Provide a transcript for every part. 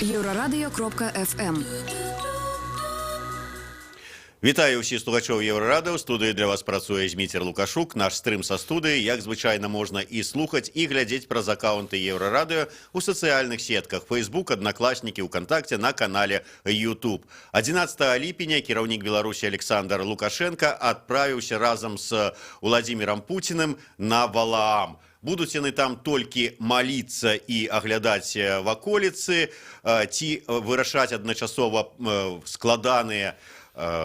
Еврорадио.FM. Вітаю ўсіх слухачоў Еўрарадыо. У студыі для вас працуе Зміцер Лукашук. Наш стрым са студыі, як звычайна, можна і слухаць, і глядзець праз аккаунты Еўрарадыо у сацыяльных сетках Facebook, Аднакласнікі, ВКонтакте, на канале YouTube. 11 ліпеня кіраўнік Беларусі Александр Лукашенко адправіўся разам з Владимиром Путиным на Валаам. Будуць яны там толькі маліцца і аглядаць ваколіцы, ці вырашаць адначасова складаныя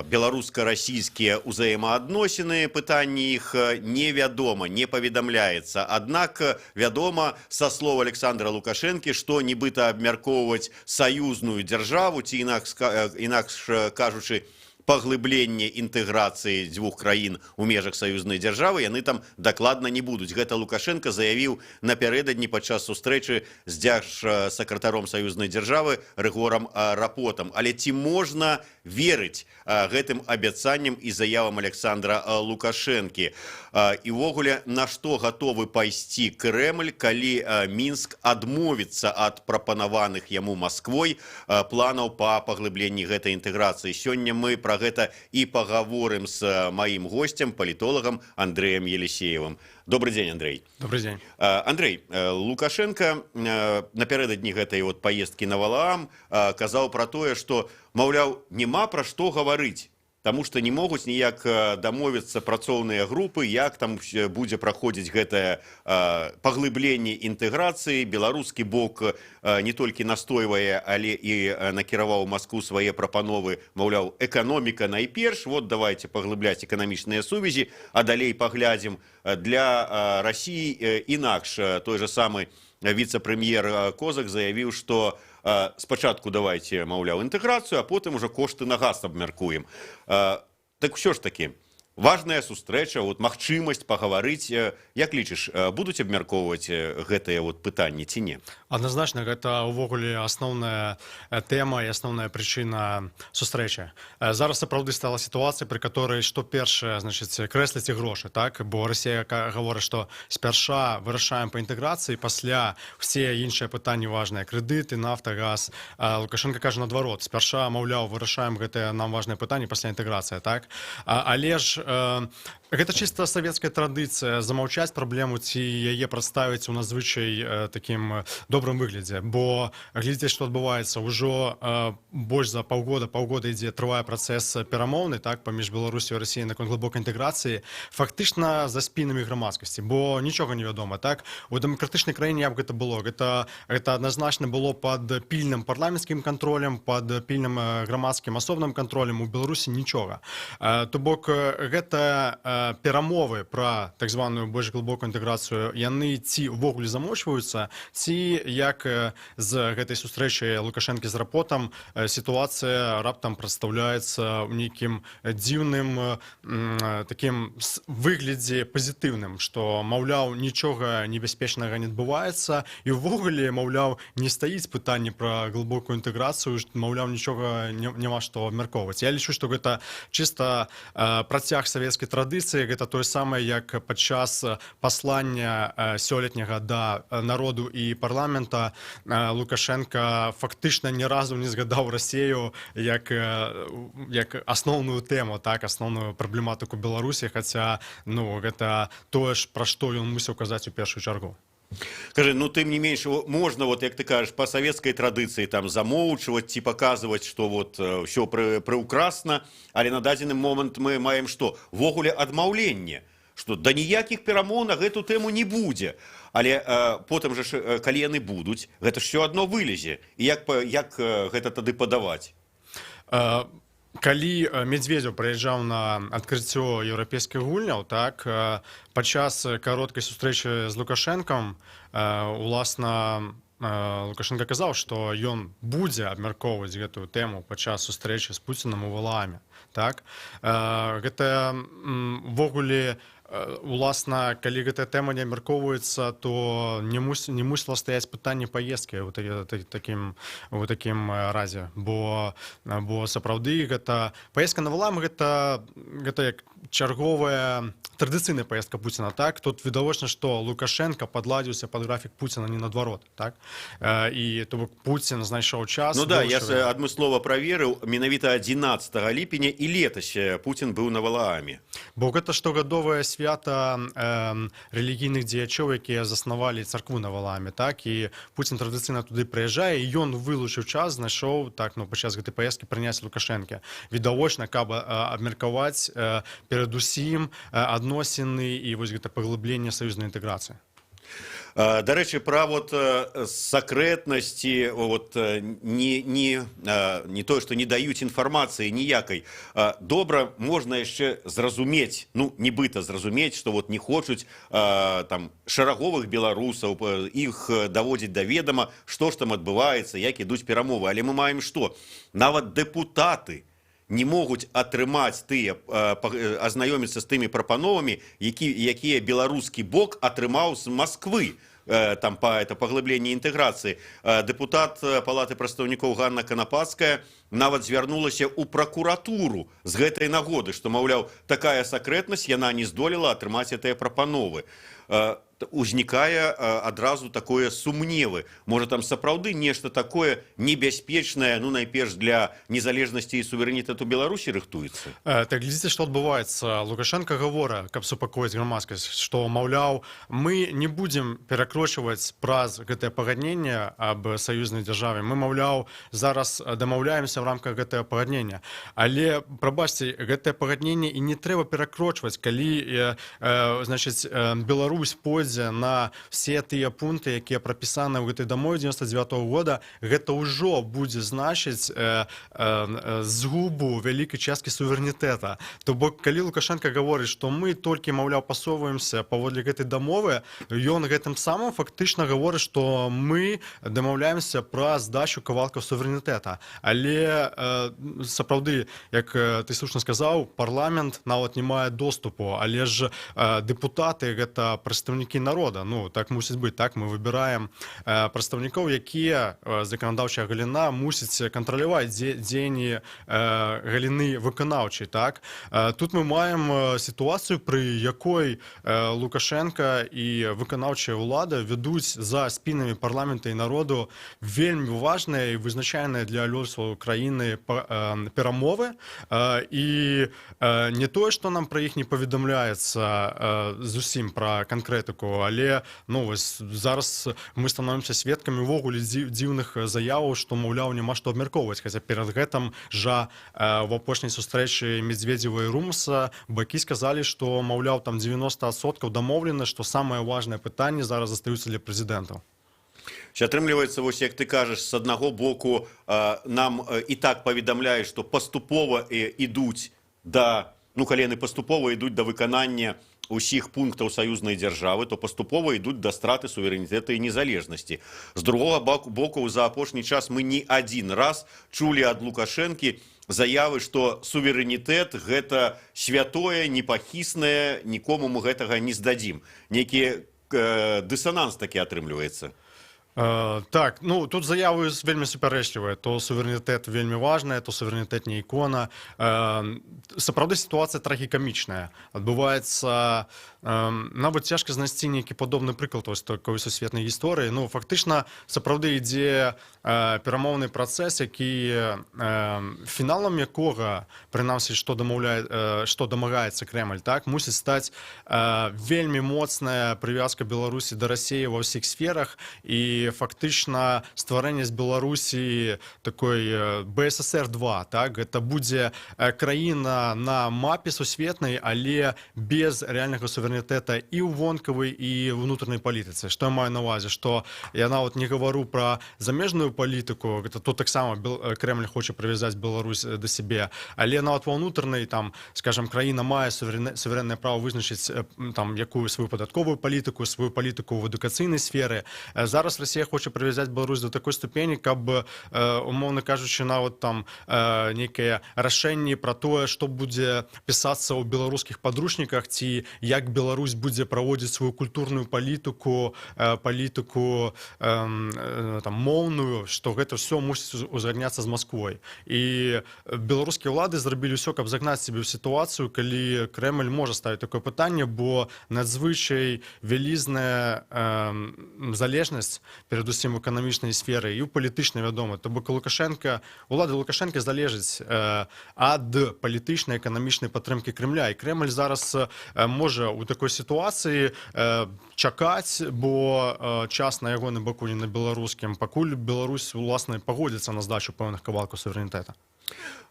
беларуска-расійскія ўзаемаадносіны, пытанні іх невядома, не паведамляецца. Аднак вядома са слоў Александра Лукашэнкі, што нібыта абмяркоўваць саюзную дзяржаву, ці інакш кажучы, паглыбленне інтэграцыі дзвюх краін у межах саюзнай дзяржавы яны там дакладна не будуць. Гэта Лукашенко заявіў напярэдадні падчас сустрэчы з дзяржсакратаром саюзнай дзяржавы Рыгорам Рапотам. Але ці можна верыць гэтым абяцанням і заявам Александра Лукашэнкі? І ўвогуле, на што гатовы пайсці Крэмль, калі Мінск адмовіцца ад прапанаваных яму Масквой планаў па паглыбленні гэтай інтэграцыі? Сёння мы пра гэта і паговорым з маім госцем, палітолагам Андрэем Елисеевым. Добрый день, Андрей. Добрый день. Андрей, Лукашенко напярэдадні гэтай паездкі на Валаам казаў пра тое, што, маўляў, няма пра што гаварыць, таму што не могуць ніяк дамовіцца працоўныя групы, як там будзе праходзіць гэтае паглыбленне інтэграцыі. Беларускі бок не толькі настойвае, але і накіраваў Маскву свае прапановы, маўляў, эканоміка найперш, вот давайте паглыбляць эканамічныя сувязі, а далей паглядзім. Для Расіі інакш. Той же самы віцэ-прэм'ер Козак заявіў, што спачатку давайте, маўляў, інтэграцыю, а потым уже кошты на газ абмяркуем. Так ўсё ж такі, важная сустрэча, магчымасць пагаварыць. Як лічыш, будуць абмяркоўваць гэтыя пытанні ці не? Адназначна, гэта ўвогуле асноўная тэма і асноўная прычына сустрэчы. Зараз сапраўды стала сітуацыя, пры которой што першае, крэсліць і грошы, так? Бо Расія гаворыць, што спярша вырашаем па інтэграцыі, пасля ўсе іншыя пытанні важныя, крэдыты, нафта, газ. Лукашенко кажа наадварот, спярша, маўляў, вырашаем гэтыя нам важныя пытанні, пасля інтэграцыя, так? Але ж гэта чыста савецкая традыцыя замаўчаць праблему ці яе прадставіць у надзвычай такім добрым выглядзе, бо глядзець, што адбываецца, ўжо больш за паўгода ідзе, трывае працэс перамоўны, так, паміж Беларусю і Расіяй наконт глыбокай інтэграцыі, фактычна за спінамі грамадскасці, бо нічога не вядома, так? У дэмакратычнай краіне як гэта было? Гэта адназначна было пад пільным парламенцкім кантролем, пад пільным грамадскім асобным кантролем. У Беларусі нічога. То бок гэта перамовы пра так званую больш глыбокую інтэграцыю, яны ці ўвогуле замочваюцца, ці як з гэтай сустрэчы Лукашэнкі з Рапотам сітуацыя раптам прадстаўляецца ў нейкім дзіўным такім выглядзе пазітыўным, што, маўляў, нічога небяспечнага не адбываецца і ўвогуле, маўляў, не стаіць пытанне пра глыбокую інтэграцыю, маўляў, нічога няма што абмяркоўваць. Я лічу, што гэта чыста працяг савецкай традыцыі, гэта тое самае, як падчас паслання сёлетняга да народу і парламента Лукашенко фактычна ні разу не згадаў Расію як асноўную тэму, так, асноўную праблематыку Беларусі, хаця гэта тое ж, пра што ён мусіў казаць у першую чаргу. Кажи, тым не менш, можна, як ты кажаш, па савецкай традыцыі там замоўчваць ці паказваць, што ўсё прыўкрасна, але на дадзены момант мы маем што? Ввогуле адмаўленне, што да ніякіх перамоў на гэту тэму не будзе. Але потым жа, калі яны будуць, гэта ж ўсё адно вылезе. І як гэта тады падаваць? Калі Медведзеў прыязджаў на адкрыццё еўрапейскіх гульняў, так, падчас кароткай сустрэчы з Лукашэнкам, уласна, Лукашенко казаў, што ён будзе абмяркоўваць гэтую тэму падчас сустрэчы з Пуцінам у Валааме. Так? Гэта ввогуле Уласна, калі гэтая тэма не абмяркоўваецца, то не мусіла стаяць пытанне паездкі у такім разе, бо сапраўды гэта паездка на Валаам, гэта як чарговая традыцыйная паездка Пуціна, так? Тут відавочна, што Лукашенко падладзіўся пад графік Пуціна, не наадварот, так? І то бок Пуцін знайшоў час. Ну да, я адмыслова праверыў, менавіта 11 ліпеня і летась Пуцін быў на Валааме. Бо гэта штогадовае свята рэлігійных дзеячоў, якія заснавалі царкву на Валааме, так? І Пуцін традыцыйна туды прыязджае, і ён вылучыў час, знайшоў, так, ну, падчас гэтай паездкі прыняць Лукашэнка. Відавочна, каб абмеркаваць перадусім адносіны і вось гэта паглыбленне саюзнай інтэграцыі. Дарэчы, пра вот сакрэтнасці, вот не тое, што не даюць інфармацыі ніякай. Добра можна яшчэ зразумець, ну, нібыта зразумець, што вот не хочуць там шараговых беларусаў, іх даводзіць да ведама, што ж там адбываецца, як ідуць перамовы. Але мы маем што? Нават дэпутаты не могуць атрымаць азнаёміцца з тымі прапановамі, якія беларускі бок атрымаў з Масквы, там паглыбленне інтэграцыі. Дэпутат Палаты прадстаўнікоў Ганна Канапацкая нават звярнулася ў пракуратуру з гэтай нагоды, што, маўляў, такая сакрэтнасць, яна не здолела атрымаць гэтыя прапановы. Узнікае адразу такое сумневы. Можа, там сапраўды нешта такое небяспечнае, ну, найперш для незалежнасці і суверэнітэту Беларусі рыхтуецца? Так, глядзіце, што адбываецца. Лукашенко гаворыць, каб супакоіць грамадскасць, што, маўляў, мы не будзем перакрочваць праз гэтае пагадненне аб саюзнай дзяржаве. Мы, маўляў, зараз дамаўляемся в рамках гэтага пагаднення. Але, прабачце, гэтае пагадненне і не трэба перакрочваць, калі, значыць, Беларусь пойдзе на все тыя пункты, якія прапісаны ў гэтай дамове 99-го года, гэта ўжо будзе значыць згубу вялікай часткі суверэнітэта. То бок, калі Лукашенко гаворыць, што мы толькі, маўляў, пасоўваемся паводле гэтай дамовы, ён гэтым самым фактычна гаворыць, што мы дамаўляемся пра здачу кавалкаў суверэнітэта. Але сапраўды, як ты слушна сказаў, парламент нават не мае доступу, але ж дэпутаты гэта прадстаўнікі народа. Ну, так мусіць быць, так? Мы выбіраем прадстаўнікоў, якія заканадаўчая галіна мусіць кантраляваць дзеянні галіны выканаўчай, так? Тут мы маем сітуацыю, пры якой Лукашенко і выканаўчая ўлада вядуць за спінамі парламента і народу вельмі важныя і вызначальныя для лёсу краіны перамовы. І не тое, што нам пра іх не паведамляецца зусім пра канкрэтыку, але, ну, вось зараз мы становімся сведкамі ўвогуле дзіўных заяваў, што, маўляў, няма што абмяркоўваць. Хаця перад гэтым жа в апошняй сустрэчы Медведзева і Румса бакі сказалі, што, маўляў, там 90% дамоўлена, што самае важнае пытанне зараз застаюцца для прэзідэнтаў. Атрымліваецца, вось як ты кажаш, з аднаго боку нам і так паведамляюць, што паступова ідуць да, ну, калі яны паступова ідуць да выканання усіх пунктаў саюзнай дзяржавы, то паступова ідуць да страты суверэнітэта і незалежнасці. З другога боку, за апошні час мы не адзін раз чулі ад Лукашэнкі заявы, што суверэнітэт гэта святое, непахіснае, нікому мы гэтага не здадзім. Нейкі дысананс такі атрымліваецца. Так, ну, тут заявы вельмі супярэчлівыя. То суверэнітэт вельмі важная, то суверэнітэт не ікона. Сапраўды сітуацыя трагікамічная. Адбываецца нават цяжка знайсці нейкі падобны прыклад такой сусветнай гісторыі. Ну, фактычна, сапраўды ідзе перамоўны працэс, які фіналам якога, прынамсі, што дамагаецца Крэмль, так, мусіць стаць вельмі моцная прывязка Беларусі да Расіі ва ўсіх сферах, і фактычна стварэнне з Беларусі такой БССР-2, так, гэта будзе краіна на мапе сусветнай, але без рэальнага суверэнітэта і ў вонкавай, і ўнутранай палітыцы. Што я маю на ўвазе? Што я нават не гавару пра замежную палітыку, гэта тут таксама Крэмль хоча прывязаць Беларусь да сябе, але нават ва ўнутранай, там, скажам, краіна мае суверэннае права вызначыць там якую сваю падатковую палітыку, сваю палітыку ў адукацыйнай сферы. Зараз Расія Росія хоча прывязаць Беларусь до такой ступені, каб, умоўна кажучы, нават там нейкае рашэнне пра тое, што будзе пісацца ў беларускіх падручніках, ці як Беларусь будзе праводзіць сваю культурную палітыку, там, моўную, што гэта ўсё мусіць узгадняцца з Масквой. І беларускія ўлады зрабілі ўсё, каб загнаць сябе ў сітуацыю, калі Крэмль можа ставіць такое пытанне, бо надзвычай вялізная залежнасць, перадусім у эканамічнай сферы і ў палітычнай, вядома. То бок улада Лукашэнка залежыць ад палітычнай эканамічнай падтрымкі Крэмля. І Крэмль зараз можа ў такой сітуацыі чакаць, бо час на ягоным баку, не на беларускім, пакуль Беларусь, уласна, пагодзіцца на здачу пэўных кавалкаў суверэнітэта.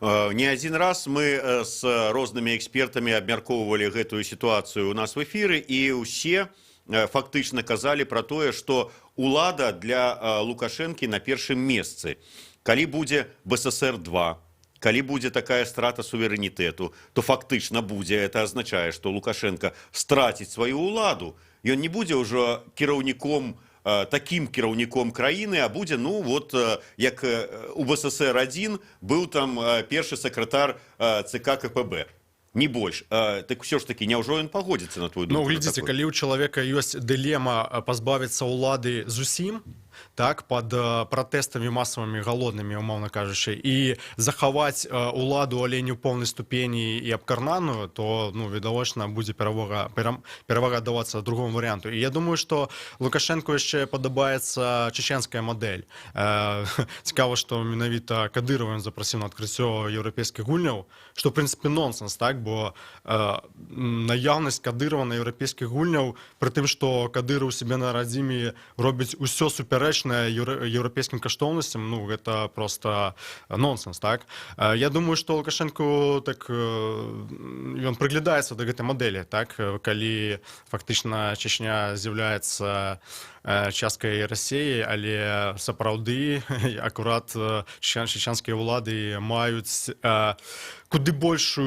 Не один раз мы с рознымі экспертамі абмяркоўвалі гэтую сітуацыю у нас в эфіры, і ўсе фактычна казалі пра тое, што улада для Лукашэнкі на першым месцы. Калі будзе БССР-2, калі будзе такая страта суверэнітэту, то фактычна будзе, это азначае, што Лукашенко страціць сваю ўладу. Ён не будзе ўжо кіраўніком, таким кіраўніком краіны, а будзе, ну, вот, як у БССР-1 быў там першы сакратар ЦК КПБ. Не больш. Так все ж таки, няўжо ён пагодзіцца на твою думку? Ну, глядзіце, калі ў чалавека ёсць дылема пазбавіцца ўлады зусім, так, пад пратэстамі масавымі, галоднымі, умоўна кажучы, і захаваць уладу, але не ў поўнай ступені і абкарнаную, то, ну, відавочна, будзе перавага давацца другому варыянту. І я думаю, што Лукашэнку яшчэ падабаецца чеченская мадэль. Цікава, што менавіта Кадырова ён запрасіў на адкрыццё еўрапейскіх гульняў, што, в прынцыпе, нонсенс, так, бо наяўнасць Кадырова на еўрапейскіх гульняў, пры тым, што Кадыров себе на радзіме робіць усё супярэчнае еўрапейскім каштоўнасцям, ну, гэта просто нонсенс, так. Я думаю, што Лукашэнку, так, ён прыглядаецца да гэтай мадэлі, так, калі фактычна Чечня з'яўляецца часткай Расіі, але сапраўды акурат чеченскія ўлады маюць куды большы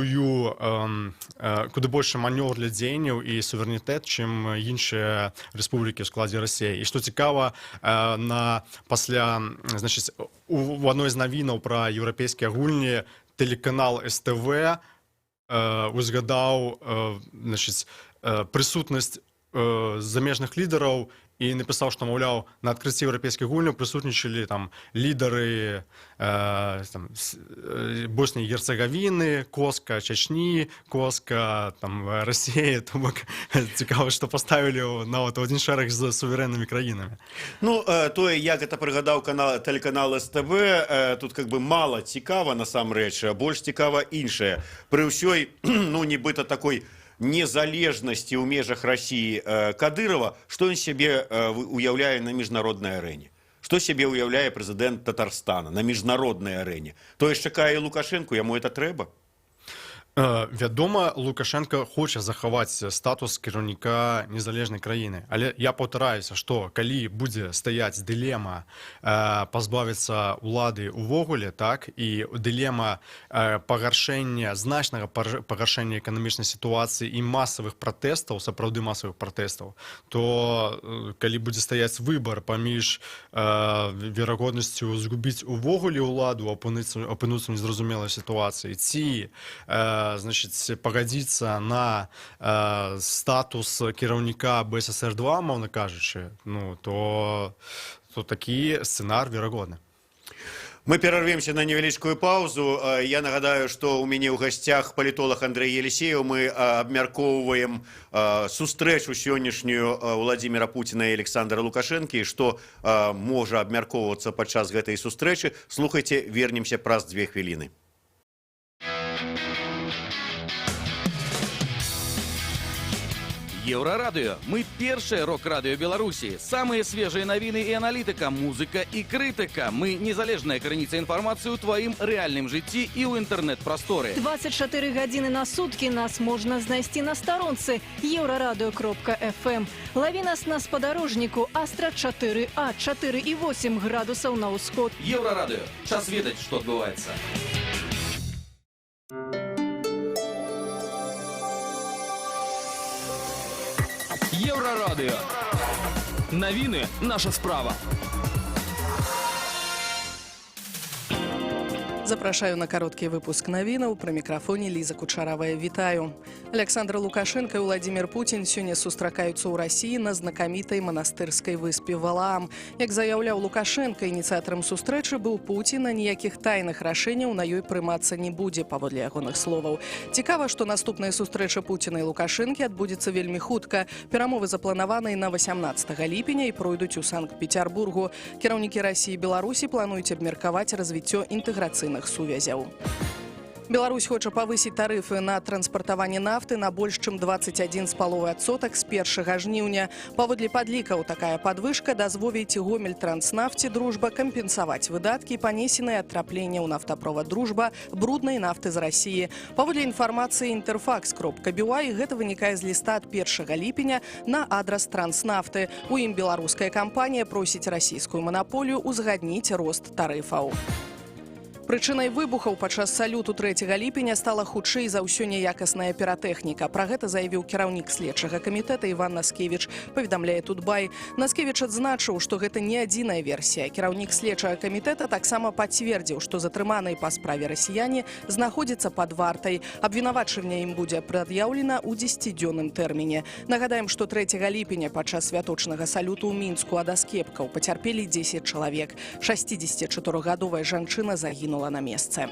манёвр для дзеянняў і суверэнітэт, чым іншыя рэспублікі ў складзе Расіі. І што цікава, пасля, значыць, у адной з навінаў пра еўрапейскія гульні тэлеканал СТВ узгадаў, значыць, прысутнасць замежных лідараў і напісаў, што, маўляў, на адкрыцці еўрапейскіх гульняў прысутнічалі там лідары Боснії і Герцегавіны, Коска Чечні, Коска там Расіі. То бок цікава, што паставілі нават адзін шэраг з суверэннымі краінамі. Ну, тое, як гэта прыгадаў тэлеканал СТВ, тут как бы мала цікава насамрэч, больш цікава іншае. Пры ўсёй, ну, нібыта такой незалежнасці ў межах Расіі Кадырова, што ён сябе уяўляе на міжнароднай арэне? Што сябе уяўляе прэзідэнт Татарстана на міжнароднай арэне? Тое ж чакае Лукашэнку, яму это трэба? Вядома, Лукашенко хоча захаваць статус кіраўніка незалежнай краіны. Але я паўтараюся, што калі будзе стаяць дылема пазбавіцца ўлады ўвогуле, так, і дылема пагаршэння, значнага пагаршэння эканамічнай сітуацыі і масавых пратэстаў, сапраўды масавых пратэстаў, то калі будзе стаяць выбар паміж верагоднасцю згубіць увогуле ўладу, апынуцца ў незразумелай сітуацыі, ці значыць, пагадзіцца на статус кіраўніка БССР-2, мовна кажучы, ну, то такі сцэнар верагодны. Мы перарвемся на невялічкую паузу. Я нагадаю, што ў мяне ў гасцях палітолог Андрэй Елісееў. Мы абмяркоўваем сустрэчу сённяшнюю Владзіміра Пуціна і Александра Лукашэнкі, што можа абмяркоўвацца падчас гэтай сустрэчы. Слухайце, вернемся праз 2 хвіліны. Еўрарадыё. Мы першае рок-радыё Беларусі. Самыя свежыя навіны і аналітыка, музыка і крытыка. Мы незалежная крыніца інфармацыі ў тваім рэальным жыцці і ў інтэрнэт-прасторы. 24 гадзіны на суткі нас можна знайсці на старонцы еўрарадыё.фм. Лаві нас на спадарожніку Астра 4А, 4,8 градусаў на ўсход. Еўрарадыё. Час ведаць, што адбываецца. Еўрарадыё. Навіны – наша справа. Запрашаю на кароткі выпуск навінаў. Пры мікрафоне Ліза Кучаравая. Вітаю. Александр Лукашенко і Владимир Путин сёння сустракаюцца ў Расіі на знакамітай манастырскай выспе Валаам. Як заяўляў Лукашенко, ініцыятарам сустрэчы быў Путін, а ніякіх тайных рашэнняў на ёй прымацца не будзе, паводле ягоных словаў. Цікава, што наступная сустрэча Пуціна і Лукашэнкі адбудзецца вельмі хутка. Перамовы запланаваныя на 18 ліпеня і пройдуць у Санкт-Петербургу. Кіраўнікі Расіі і Беларусі плануюць абмеркаваць развіццё інтэграцыйных сувязяў. Беларусь хоча павысіць тарыфы на транспартаванне нафты на больш чым 21,5% з 1 жніўня. Паводле падлікаў, такая падвышка дазволіць Гомельтранснафце «Дружба» кампенсаваць выдаткі, панесеныя ад траплення ў нафтаправод «Дружба» бруднай нафты з Расіі. Паводле інфармацыі Interfax.by, гэта вынікае з ліста ад 1 ліпеня на адрас Транснафты. У ім беларуская кампанія просіць расійскую манаполію узгадніць рост тарыфаў. Прычынай выбухаў падчас салюту 3 ліпеня стала хутчэй за ўсё няякасная піратэхніка. Пра гэта заявіў кіраўнік следчага камітэта Іван Наскевіч, паведамляе Тутбай. Наскевіч адзначыў, што гэта не адзіная версія. Кіраўнік следчага камітэта таксама пацвердзіў, што затрыманыя па справе расіяне знаходзяцца пад вартай. Абвінавачванне ім будзе прад'яўлена ў 10-дзённым тэрміне. Нагадаем, што 3 ліпеня падчас святочнага салюту ў Мінску ад аскепкаў пацярпелі 10 чалавек. 64-гадовая жанчына загінула на месцы.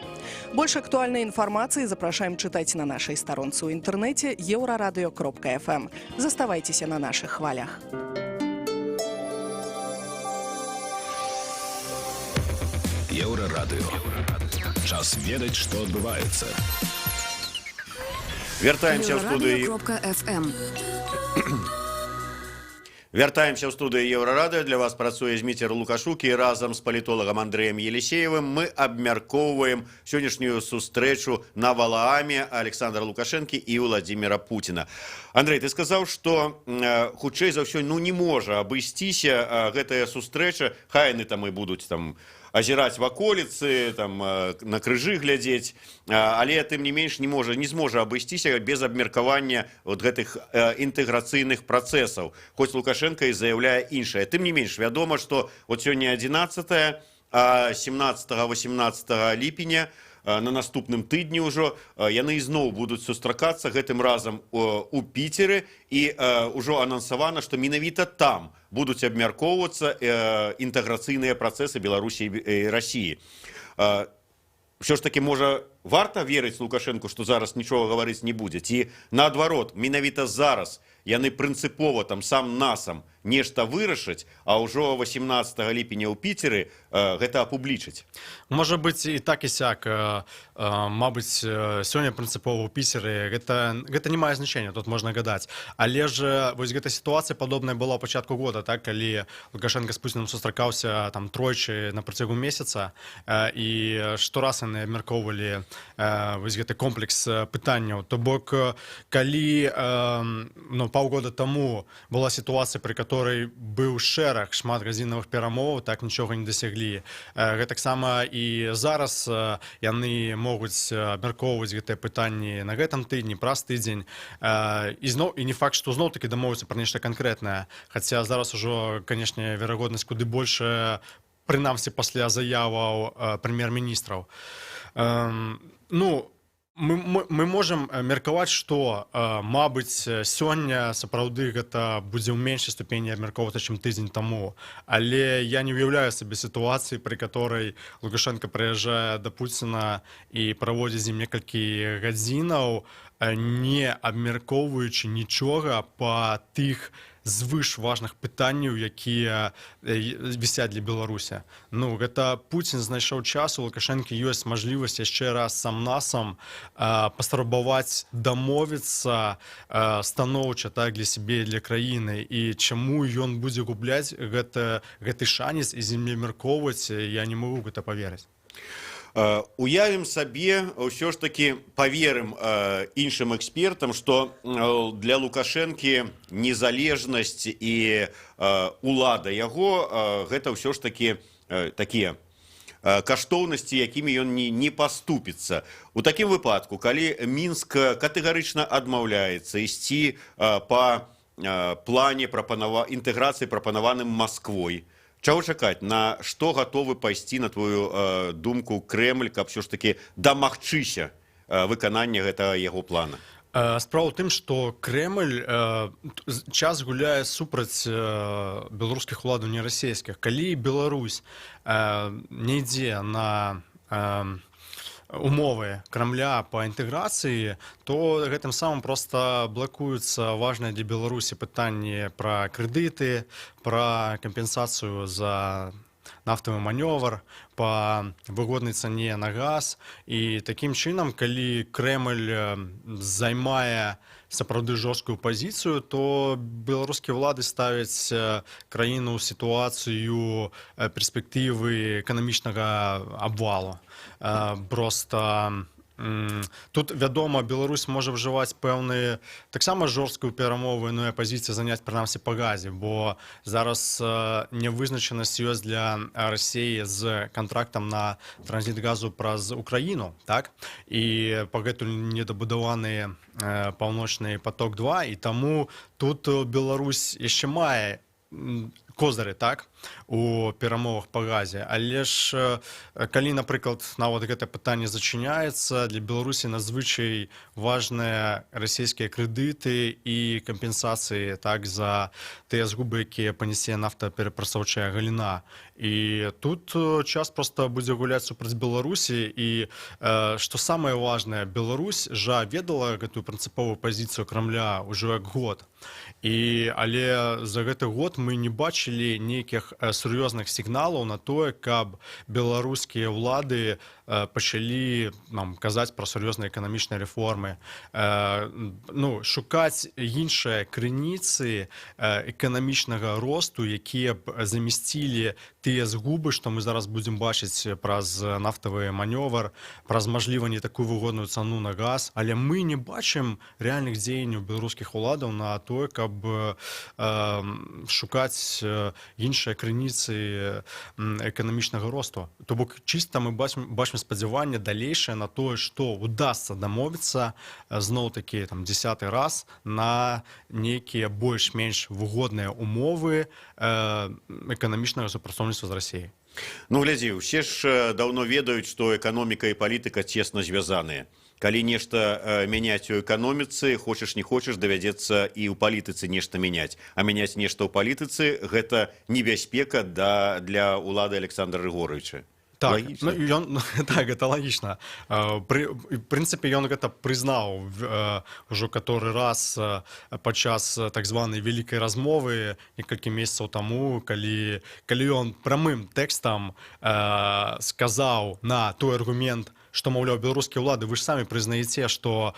Больш актуальнай інфармацыі запрашаем чытаць на нашай старонцы ў інтэрнэце euraradeo.fm. Заставайцеся на нашых хвалях. Еўрарадыё. Час ведаць, што адбываецца. Вяртаемся ў студыі. Вяртаемся ў студыю Еўрарадыё. Для вас працуе Зміцер Лукашук і разам з палітолагам Андрэем Елісеевым мы абмяркоўваем сённяшнюю сустрэчу на Валааме Александра Лукашэнкі і Владимира Путина. Андрей, ты сказаў, што хутчэй за ўсё не можа абысціся гэтая сустрэча, хай яны там і будуць там азіраць ваколіцы, там на крыжы глядзець, але тым не менш не зможа абысціся без абмеркавання вот гэтых інтэграцыйных працэсаў. Хоць Лукашенко і заяўляе іншае. Тым не менш вядома, што вот сёння 11, а 17-18 ліпеня на наступным тыдні ўжо яны ізноў будуць сустракацца, гэтым разам у Піцеры, і ўжо анансавана, што менавіта там будуць абмяркоўвацца інтэграцыйныя працэсы Беларусі і Расіі. Ўсё ж таки, можа, варта верыць Лукашенку, што зараз нічога гаварыць не будзе? Ці наадварот, менавіта зараз яны прынцыпова там сам-насам нешта вырашаць, а ўжо 18 ліпеня ў Піцеры гэта апублічаць? Можа быць і так і сяк. Мабыць, сёння прынцыпова ў Піцеры гэта не мае значэння, тут можна гадаць. Але ж вось гэта сітуацыя падобная была ў пачатку года, так, калі Лукашенко з Пуціным сустракаўся там тройчы на працягу месяца, і штораз яны абмяркоўвалі вось гэты комплекс пытанняў. То бок, калі паўгода таму была сітуацыя, пры которой быў шэраг шмат гадзінавых перамоваў, так нічога не дасяглі. Гэтаксама і зараз яны могуць абмяркоўваць гэтыя пытанні на гэтым тыдні, праз тыдзень. І не факт, што зноў-такі дамовяцца пра нешта канкрэтнае. Хаця зараз ужо, канешне, верагоднасць куды большая, прынамсі пасля заяваў прэм'ер-міністраў. Мы можам меркаваць, што, мабыць, сёння сапраўды гэта будзе ў меншай ступені абмяркоўвацца, чым тыдзень таму. Але я не уяўляю сабе сітуацыі, пры которой Лукашенко прыязджае да Пуціна і праводзіць з ім некалькі гадзінаў, не абмяркоўваючы нічога па тых звышважных пытанняў, якія вісяць для Беларусі. Гэта Пуцін знайшоў час, у Лукашэнкі ёсць мажлівасць яшчэ раз сам-насам паспрабаваць дамовіцца станоўча, так, для сябе і для краіны. І чаму ён будзе губляць гэты шанец і з ім абмяркоўваць, я не магу гэта паверыць. Уявім сабе, ўсё ж таки паверым іншым экспертам, што для Лукашэнкі незалежнасць і улада яго гэта ўсё ж таки такія каштоўнасці, якімі ён не паступіцца. У такім выпадку, калі Мінск катэгарычна адмаўляецца ісці па плане інтэграцыі, прапанаваным Масквой. Чаго чакаць? На што гатовы пайсці, на твою думку, Крэмль, каб ўсё ж такі дамагчыся выканання гэтага яго плана? Справа ў тым, што Крэмль час гуляе супраць беларускіх уладаў не расійскіх. Калі Беларусь не ідзе на умовы Крамля па інтэграцыі, то гэтым самым проста блакуюцца важныя для Беларусі пытанні пра крэдыты, пра кампенсацыю за нафтавы манёвр, па выгоднай цане на газ. І такім чынам, калі Крэмль займае сапраўды жорсткую пазіцыю, то беларускія ўлады ставяць краіну ў сітуацыю перспектывы эканамічнага абвалу. Просто тут, вядома, Беларусь можа ўжываць пэўныя таксама жорсткую перамовную пазіцыю заняць прынамсі па газе, бо зараз нявызначанасць ёсць для Расіі з кантрактам на транзіт газу праз Украіну, так? І пагэтуль недабудаваны паўночны поток-2, і таму тут Беларусь яшчэ мае козыры, так, у перамовах па газе. Але ж, калі, напрыклад, нават гэта пытанне зачыняецца, для Беларусі надзвычай важныя расійскія крэдыты і кампенсацыі, так, за тыя згубы, якія панясе нафтаперапрацоўчая галіна. І тут час проста будзе гуляць супраць Беларусі, і, што самае важнае, Беларусь жа ведала гэтую прынцыповую пазіцыю Крамля ўжо як год. Але за гэты год мы не бачылі нейкіх сур'ёзных сігналаў на тое, каб беларускія ўлады пачалі нам казаць пра сур'ёзныя эканамічныя рэформы, шукаць іншыя крыніцы эканамічнага росту, якія б замясцілі тыя згубы, што мы зараз будзем бачыць праз нафтавы манёвр, праз, мажліва, не такую выгодную цану на газ. Але мы не бачым рэальных дзеянняў беларускіх уладаў на тое, каб шукаць іншыя крыніцы эканамічнага росту. То бок чыста мы бачым спадзяванне далейшае на тое, што удасца дамовіцца зноў-такі 10-й раз на нейкія больш-менш выгодныя умовы эканамічнага супрацоўніцтва з Расіяй. Ну, глядзі, усе ж даўно ведаюць, што эканоміка і палітыка цесна звязаныя. Калі нешта мяняць у эканоміцы, хочаш не хочаш, давядзецца і ў палітыцы нешта мяняць. А мяняць нешта ў палітыцы – гэта небяспека для ўлады Александра Григоровича. Так, так, это лагічна. В прынцыпе, ён гэта прызнаў ўжо каторы раз падчас так званай вялікай размовы некалькі месяцаў таму, калі ён прамым тэкстам сказаў на той аргумент, што, маўляў, беларускія ўлады, вы ж самі прызнаеце, што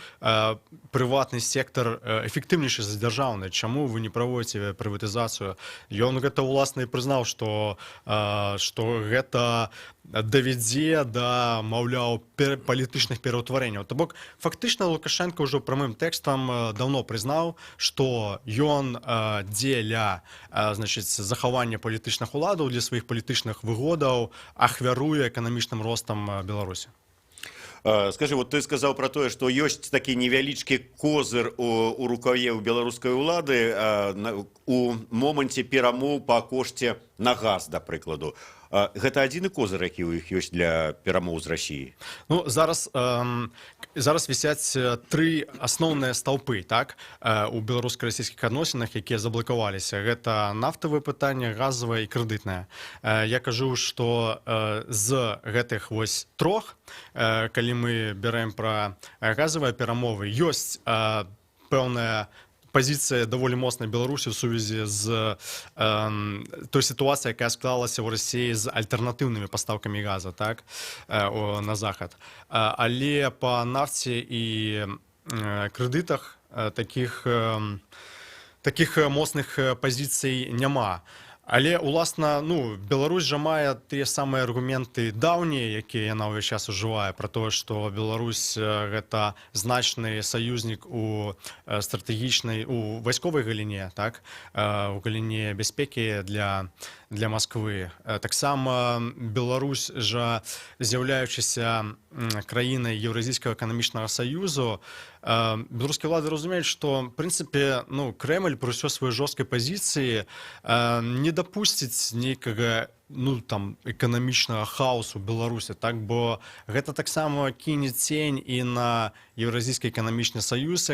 прыватны сектар эфектыўнейшы за дзяржаўны. Чаму вы не праводзіце прыватызацыю? Ён гэта ўласна і прызнаў, што гэта давядзе да, маўляў, палітычных пераўтварэнняў. То бок, фактычна Лукашенко ўжо прамым тэкстам даўно прызнаў, што ён дзеля захавання палітычных уладаў для сваіх палітычных выгодаў ахвяруе эканамічным ростам Беларусі. Скажи, вот ты сказаў пра тое, што ёсць такі невялічкі козыр у рукаве ў беларускай улады у моманце перамоў па кошце на газ, да прыкладу. Гэта адзіны козыр, які ў іх ёсць для перамоў з Расіяй? Ну, зараз вісяць тры асноўныя стаўпы, так, у беларуска-расійскіх адносінах, якія заблакаваліся. Гэта нафтавае пытанне, газавае і крэдытнае. Я кажу, што з гэтых вось трох, калі мы бярэм пра газавыя перамовы, ёсць пэўная пазіцыя даволі моцнай Беларусі ў сувязі з той сітуацыяй, якая склалася ў Расіі з альтэрнатыўнымі пастаўкамі газа, так, на захад. Але па нафце і крэдытах такіх моцных пазіцый няма. Але, уласна, Беларусь жа мае тыя самыя аргументы даўнія, якія яна ўвесь час ужывае, пра тое, што Беларусь гэта значны саюзнік у стратэгічнай, у вайсковай галіне, так, у галіне бяспекі для Масквы. Таксама Беларусь жа, з'яўляючыся краінай Еўразійскага эканамічнага саюзу, беларускія ўлады разумеюць, што в прынцыпе Крэмль пры ўсё сваёй жорсткай пазіцыі не дапусціць нейкага там эканамічнага хаосу ў Беларусі, так, бо гэта таксама кіне цень і на Еўразійскі эканамічны саюз,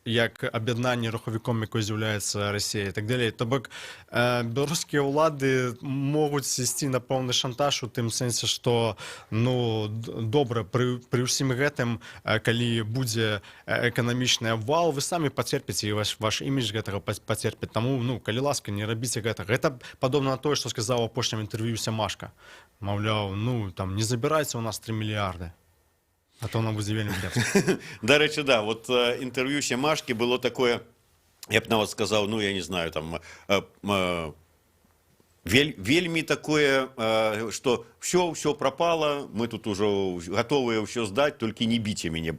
як аб'яднанне рухавіком, якое з'яўляецца Расія і так далей. То бок беларускія ўлады могуць ісці на пэўны шантаж у тым сэнсе, што добра, пры ўсім гэтым, калі будзе эканамічны абвал, вы самі пацерпіце, і ваш імідж гэтага пацерпіць. Таму, калі ласка, не рабіце гэтага. Гэта падобна на тое, што сказаў у апошнім інтэрв'ю Сямашка. Маўляў, там не забірайце ў нас 3 мільярды. А то нам будзе вельмі кепска. До речі, да, от інтерв'ю Сямашки було такое, я б навіть сказав, я не знаю, там, вельми такое, что все пропало, мы тут уже готовы все сдать, только не бейте меня,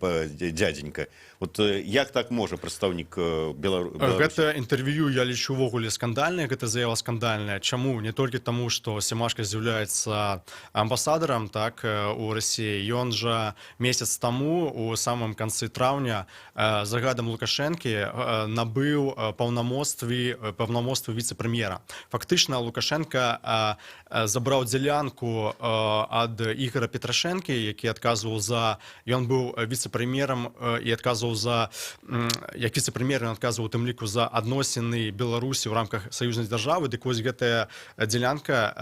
дяденька. Вот як так може представник Беларусі? Гэта інтэрв'ю я лічу ўвогуле скандальнае, гэта заява скандальная. Чаму? Не толькі таму, што Сямашка з'яўляецца амбасадарам, так, у Расіі. Ён жа месяц таму, у самым канцы траўня, загадам Лукашэнкі набыў паўнамоцтвы віцэ-прэм'ера. Фактычна Лукашенко забраў дзялянку ад Ігора Петрашэнкі, які адказваў за... Ён быў віцэ-прэм'ерам і адказваў як віцэ-прэм'ер, ён адказваў у тым ліку за адносіны Беларусі ў рамках саюзнай дзяржавы, дык вось гэтая дзялянка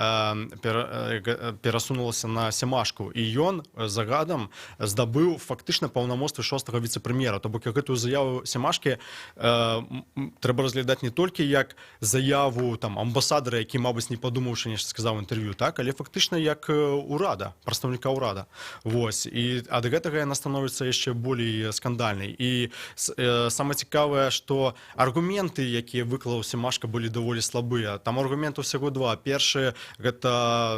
перасунулася на Сямашку, і ён загадам здабыў фактычна паўнамоцтвы 6-го віцэ-прэм'ера. То бок гэтую заяву Сямашкі трэба разглядаць не толькі як заяву амбасадара, які, мабыць, не падумаўшы, нешта сказаў інтэрв'ю, так, але фактычна як урада, прадстаўніка ўрада. Вось. І ад гэтага яна становіцца яшчэ болей скандальнай. І самае цікавае, што аргументы, якія выклаў Сямашка, былі даволі слабыя. Там аргументаў усяго два. Першы, гэта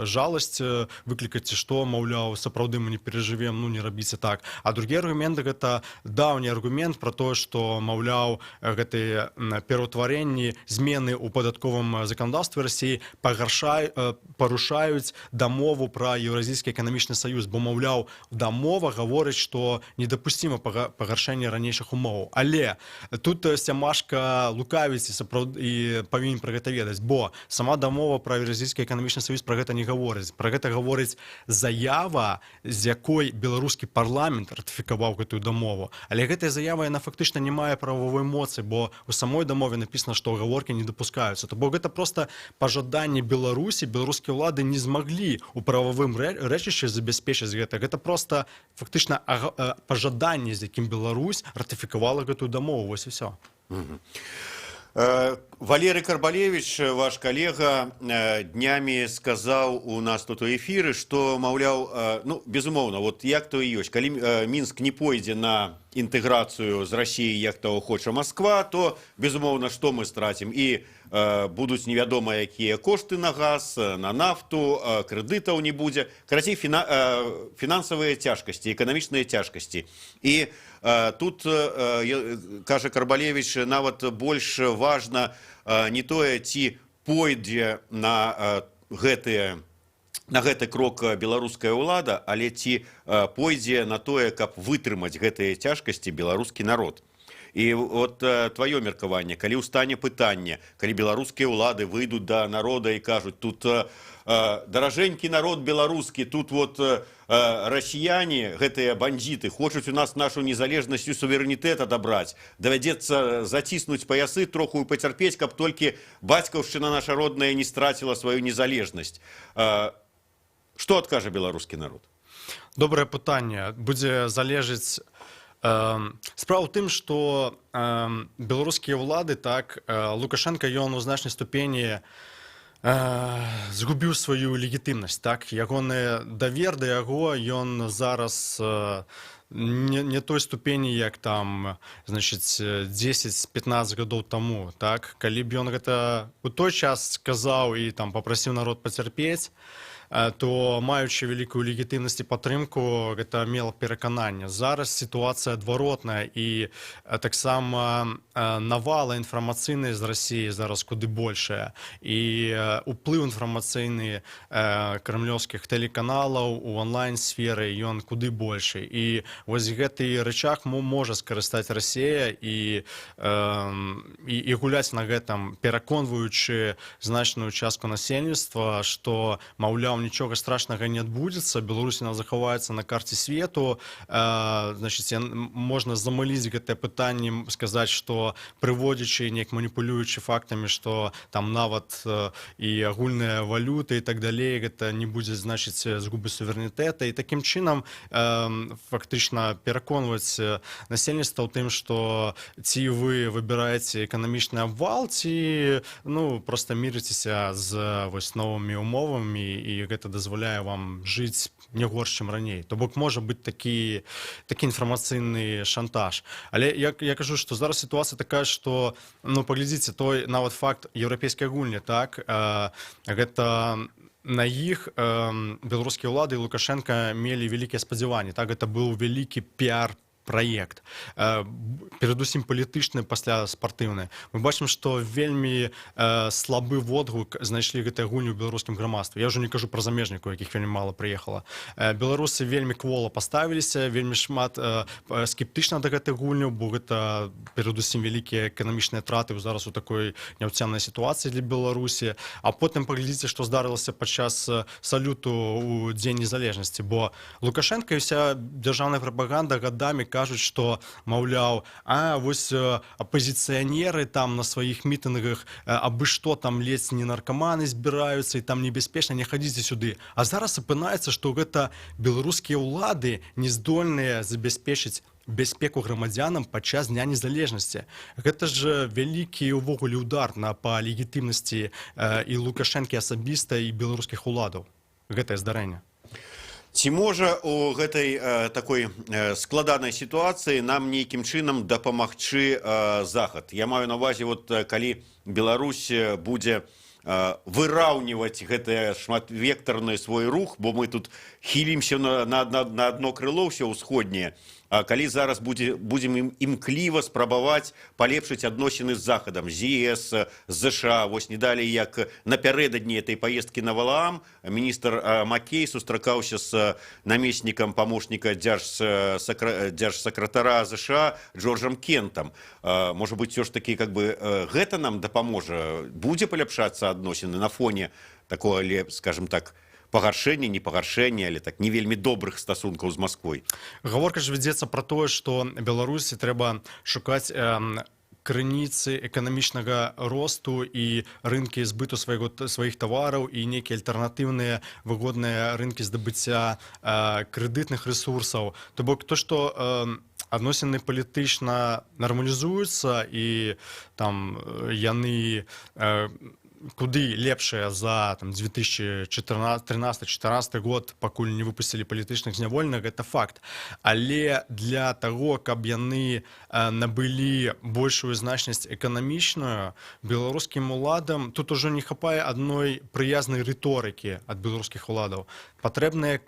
жаласць выклікаць, што, маўляў, сапраўды мы не перажывем, не рабіце так. А другі аргумент, гэта даўні аргумент пра тое, што, маўляў, гэтыя пераўтварэнні, змены ў падатковым заканадаўстве Расіі парушаюць дамову пра Еўразійскі эканамічны саюз, бо, маўляў, дамова гаворыць, што недапусціма пагаршэнне ранейшых умоваў. Але тут Сямашка лукавіць і павінен пра гэта ведаць, бо сама дамова пра Еўразійскі эканамічны саюз пра гэта не гаворыць. Пра гэта гаворыць заява, з якой беларускі парламент ратыфікаваў гэтую дамову. Але гэтая заява, яна фактычна не мае правовой моцы, бо у самой дамове напісана, што гаворкі не дапускаюцца. То бок гэта проста пажаданне Беларусі, беларускія ўлады не змаглі ў прававым рэчышчы забяспечыць гэта. Гэта проста фактычна пажаданне, з якім Беларусь ратыфікавала гэтую дамову. Вось і ўсё. Валерий Карбалевич, ваш коллега, днями сказал у нас тут у эфиры, что, маўляў, безумоўно, вот як то и ёсць, калі Мінск не пойдзе на інтэграцыю з Расіяй, як того хоча Москва, то, безумоўно, што мы страцім? І будуць невядома якія кошты на газ, на нафту, крэдытаў не будзе. Карацей, фінансавыя цяжкасці, эканамічныя цяжкасці. І тут, кажа Карбалевич, нават больш важна не тое, ці пойдзе на гэты крок беларуская ўлада, але ці пойдзе на тое, каб вытрымаць гэтыя цяжкасці беларускі народ. І от твоё меркаванне, калі ўстане пытанне, калі беларускія ўлады выйдуць да народа і кажуць, тут даражэнькі народ беларускі, тут вот расіяне, гэтыя бандзіты, хочуць у нас нашу незалежнасць і суверэнітэт адабраць, давядзецца заціснуць паясы, троху пацярпець, каб толькі бацькаўшчына наша родная не страціла сваю незалежнасць. Што адкажа беларускі народ? Добрае пытанне. Будзе залежыць. Справа ў тым, што беларускія ўлады, так, Лукашенко, ён у значнай ступені згубіў сваю легітымнасць, так, ягоны давер да яго, ён зараз не той ступені, як там, значыць, 10-15 гадоў таму, так, калі б ён гэта у той час сказаў і там папрасіў народ пацярпець, то маючи вялікую легітымнасць і падтрымку, гэта мела перакананне. Зараз сітуацыя адваротная, і таксама навала інфармацыйная з Расіі зараз куды большая, і уплыў інфармацыйны крамлёўскіх тэлеканалаў у онлайн-сферы ён куды большы. І вось гэты рычаг можа скарыстаць Расія і гуляць на гэтым, пераконваючы значную частку насельніцтва, што, маўляў, нічога страшнага не адбудзецца, Беларусь захаваецца на карце свету. Значыць, можна замыліць гэтае пытанне, сказаць, што прыводзячы, неяк маніпулюючы фактамі, што там нават і агульная валюта і так далей, гэта не будзе значыць згубы суверэнітэта. І такім чынам фактычна пераконваць насельніцтва ў тым, што ці вы выбіраеце эканамічны абвал, ці проста мірыцеся з вось новымі умовамі, і гэта дазваляе вам жыць не горш, чым раней. То бок можа быць такі інфармацыйны шантаж. Але я кажу, што зараз сітуацыя такая, што, паглядзіце, той нават факт еўрапейскай гульні, так, гэта на іх беларускія ўлады і Лукашенка мелі вялікія спадзяванні. Так, гэта быў вялікі піар-праект, перадусім палітычны, пасля спартыўны. Мы бачым, што вельмі слабы водгук знайшлі гэтыя гульні ў беларускім грамадстве. Я ўжо не кажу пра замежнікаў, якіх вельмі мала прыехала. Беларусы вельмі квола паставіліся, вельмі шмат скептычна да гэтай гульняў, бо гэта перадусім вялікія эканамічныя траты зараз у такой няўцямнай сітуацыі для Беларусі. А потым паглядзіце, што здарылася падчас салюту ў Дзень незалежнасці, бо Лукашенка і вся дзяржаўная прапаганда гадамі кажуць, што, маўляў, вось апазіцыянеры там на сваіх мітынгах абы што там ледзь не наркаманы збіраюцца і там небяспечна, не хадзіце сюды. А зараз апынаецца, што гэта беларускія ўлады не здольныя забяспечыць бяспеку грамадзянам падчас Дня незалежнасці. Гэта ж вялікі ўвогуле удар па легітымнасці і Лукашэнкі асабіста, і беларускіх уладаў. Гэтае здарэнне. Ці можа у гэтай такой складанай сітуацыі нам нейкім чынам дапамагчы Захад? Я маю на ўвазе, калі Беларусь будзе выраўніваць гэты шматвектарны свой рух, бо мы тут хілімся на адно крыло ўсё ўсходняе, а калі зараз будзем імкліва спрабаваць палепшыць адносіны з Захадам, з ЕС, з ЗША. Вось не далей, як напярэдадні этой паездкі на Валаам, міністр Маккей сустракаўся з намеснікам памочніка дзяржсакратара ЗША Джорджам Кентам. Можа быць, все ж таки, гэта нам дапаможа? Будзе паляпшацца адносіны на фоне такого, скажем так, пагаршэння, не пагаршэння, але так не вельмі добрых стасункаў з Масквой. Гаворка ж вядзецца пра тое, што Беларусі трэба шукаць крыніцы эканамічнага росту і рынкі збыту сваіх тавараў і нейкія альтэрнатыўныя выгодныя рынкі здабыцця крэдытных рэсурсаў. То бок то, што адносіны палітычна нармалізуюцца і там яны куды лепшыя за 2013-2014 год, пакуль не выпусцілі палітычных зняволеных, гэта факт. Але для таго, каб яны набылі большую значнасць эканамічную, беларускім уладам тут ужо не хапае адной прыязнай рыторыкі ад беларускіх уладаў. Патрэбныя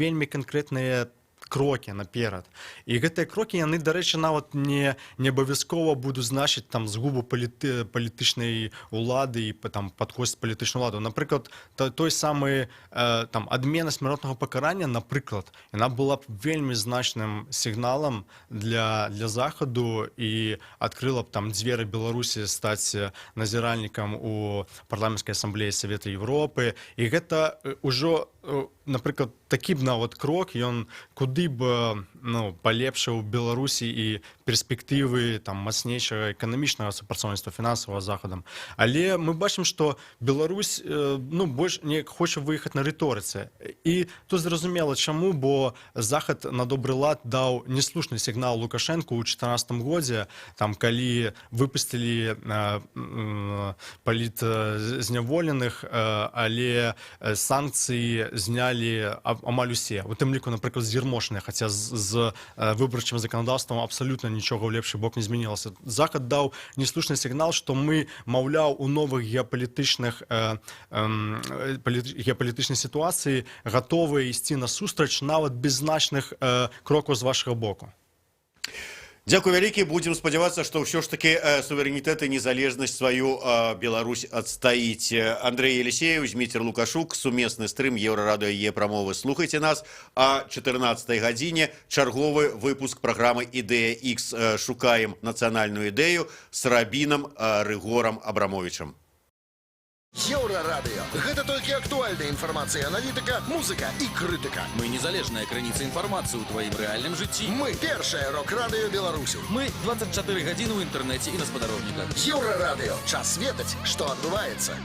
вельмі канкрэтныя крокі наперад. І гэтыя крокі, яны, дарэчы, нават не абавязкова будуць значыць згубу палітычнай улады і падкосць палітычную уладу. Напрыклад, той самы адмена смяротнага пакарання, напрыклад, яна была б вельмі значным сігналам для Захаду і адкрыла б дзверы Беларусі стаць назіральнікам у парламенцкай асамблеі Савета Европы. І гэта ўжо, напрыклад, такі б нават крок, ён куды б палепшыў Беларусі і перспектывы мацнейшага эканамічнага супрацоўніцтва фінансавага з Захадам. Але мы бачым, што Беларусь больш не хоча выехаць на рыторыцы. І тут зразумела чаму, бо Захад на добры лад даў неслушны сігнал Лукашэнку ў 2014 годзе, калі выпусцілі палітзняволеных, але санкцыі знялі амаль усе. У тым ліку, напрыклад, з Ермошкам запрошення, хоча з виборчим законодавством абсолютно нічого в лепший бок не змінилося. Захід дав неслушний сигнал, що ми, мовляв, у нових геополітичній ситуації готові йти на зустріч навіть без значних кроків з вашого боку. Дякую вялікі, будем спадзявацца, што ўсё ж таки суверэнітэт і незалежнасць сваю Беларусь адстаіць. Андрей Елисеев, Дмитрий Лукашук, сумесны стрым Еўрарадыё Е-прамовы. Слухайце нас о 14 гадзіне. Чарговы выпуск праграмы «Ідэя X». Шукаем нацыянальную ідэю з рабінам Рыгорам Абрамовичам. Еўрарадыё. Гэта толькі актуальная інфармацыя, аналітыка, музыка і крытыка. Мы незалежная крыніца інфармацыі ў тваім рэальным жыцці. Мы першае рок-радыё Беларусі. Мы 24 гадзіны ў інтэрнэце і на спадарожніках. Еўрарадыё. Час ведаць, што адбываецца.